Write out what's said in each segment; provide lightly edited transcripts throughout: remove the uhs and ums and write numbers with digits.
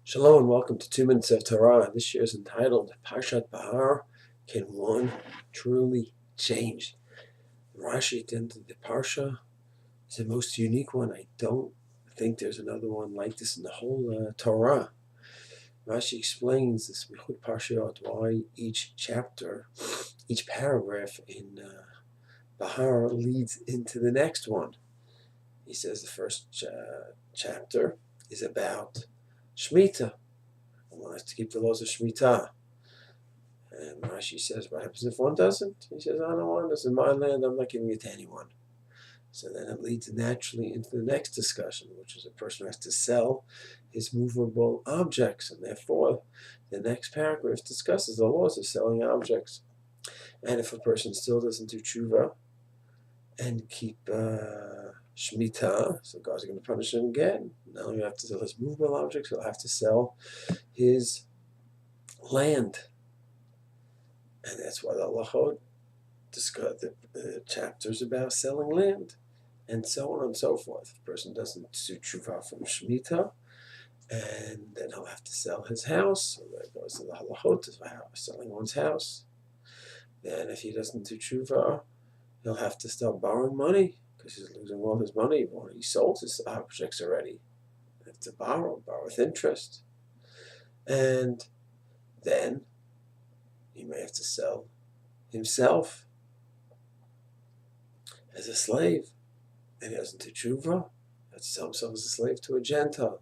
Shalom and welcome to 2 Minutes of Torah. This year is entitled Parshat Behar. Can one truly change? Rashi at the end of the Parsha is the most unique one. I don't think there's another one like this in the whole Torah. Rashi explains this Michut Parshiyot, why each chapter, each paragraph in Behar leads into the next one. He says the first chapter is about Shemitah. I want us to keep the laws of Shemitah. And Rashi says, what happens if one doesn't? He says, I don't want this in my land, I'm not giving it to anyone. So then it leads naturally into the next discussion, which is a person who has to sell his movable objects. And therefore, the next paragraph discusses the laws of selling objects. And if a person still doesn't do tshuva and keep Shemitah, so God's going to punish him again. Not only have to sell his movable objects, he'll have to sell his land. And that's why the halachot discuss the chapters about selling land, and so on and so forth. If a person doesn't do tshuva from Shemitah, and then he'll have to sell his house, so that goes to the halachot of selling one's house. Then if he doesn't do tshuva, he'll have to start borrowing money, because he's losing all his money. Well, he sold his objects already. He'll have to borrow with interest. And then he may have to sell himself as a slave, and he doesn't do tshuva, has to sell himself as a slave to a Gentile.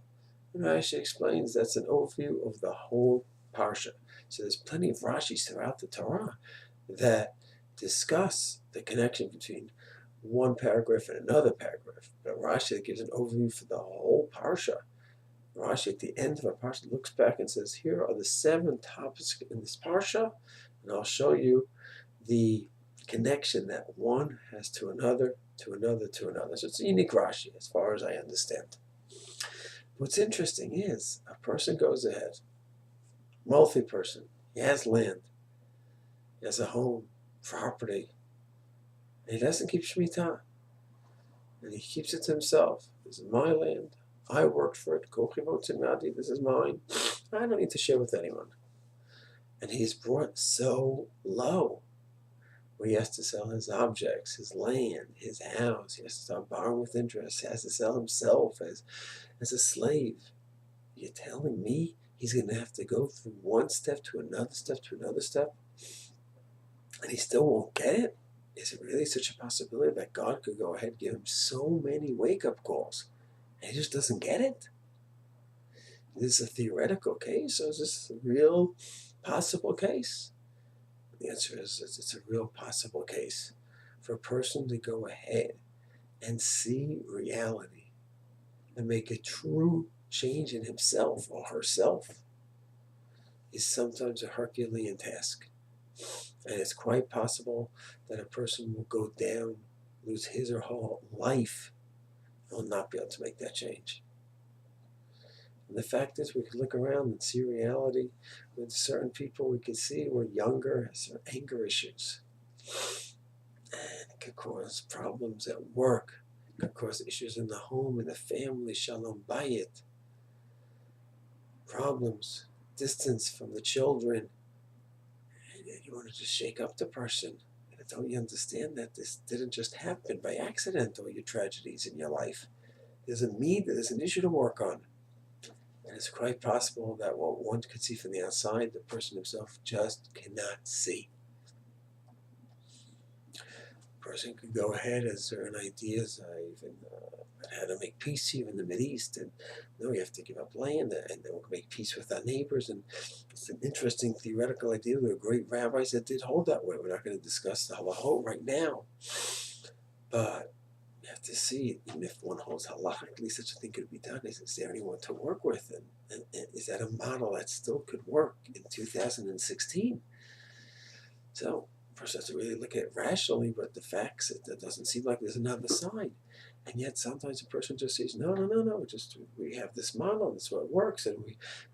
And Rashi explains that's an overview of the whole Parsha. So there's plenty of Rashis throughout the Torah that discuss the connection between one paragraph and another paragraph. But Rashi gives an overview for the whole Parsha. Rashi at the end of a Parsha looks back and says, here are the 7 topics in this Parsha, and I'll show you the connection that one has to another, to another, to another. So it's a unique Rashi as far as I understand. What's interesting is a person goes ahead, wealthy person, he has land, he has a home, property, and he doesn't keep Shemitah, and he keeps it to himself. This is my land, I worked for it, this is mine, I don't need to share with anyone. And he's brought so low, where he has to sell his objects, his land, his house. He has to start borrowing with interest. He has to sell himself as a slave. You're telling me he's going to have to go from one step to another step to another step, and he still won't get it? Is it really such a possibility that God could go ahead and give him so many wake-up calls, and he just doesn't get it? Is this a theoretical case, or is this a real possible case? The answer is it's a real possible case for a person to go ahead and see reality and make a true change in himself or herself is sometimes a Herculean task. And it's quite possible that a person will go down, lose his or her life, and will not be able to make that change. And the fact is, we could look around and see reality with certain people we could see were younger, have certain anger issues. And it could cause problems at work. It could cause issues in the home, in the family, shalom bayit. Problems, distance from the children. And you want to just shake up the person. And don't you understand that this didn't just happen by accident, all your tragedies in your life? There's a need, there's an issue to work on. And it's quite possible that what one could see from the outside, the person himself just cannot see. A person could go ahead as certain ideas, even how to make peace here in the Mideast, and no, we have to give up land, and then we'll make peace with our neighbors. And it's an interesting theoretical idea. There are great rabbis that did hold that way. We're not going to discuss the halachot right now, but you have to see, even if one holds halachically such a thing could be done, is there anyone to work with? And is that a model that still could work in 2016? So, first I have to really look at it rationally, but the facts, it doesn't seem like there's another side. And yet sometimes a person just says, no, we have this model, that's what works, and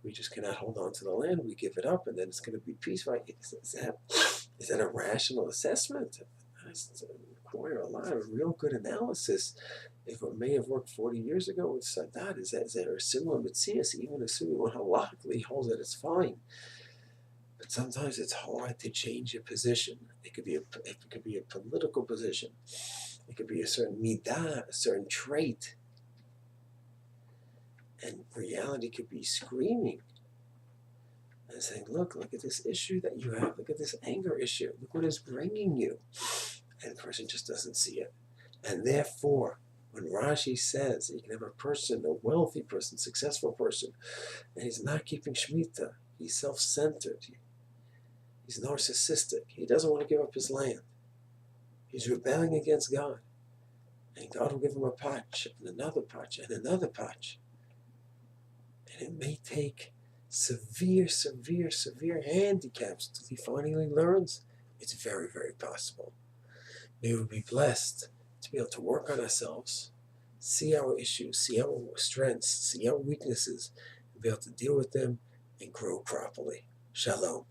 we just cannot hold on to the land, we give it up, and then it's going to be peace, right? Is that a rational assessment? It requires a lot of real good analysis if what may have worked 40 years ago with Sadat, is there a similar Metzias, even assuming one halachically holds that it's fine. But sometimes it's hard to change your position. It could be a political position. It could be a certain midah, a certain trait. And reality could be screaming and saying, look at this issue that you have. Look at this anger issue. Look what it's bringing you. And the person just doesn't see it. And therefore, when Rashi says that you can have a person, a wealthy person, successful person, and he's not keeping Shemitah, he's self-centered, he's narcissistic, he doesn't want to give up his land, he's rebelling against God, and God will give him a patch, and another patch, and another patch. And it may take severe handicaps until he finally learns. It's very, very possible. May we be blessed to be able to work on ourselves, see our issues, see our strengths, see our weaknesses, and be able to deal with them and grow properly. Shalom.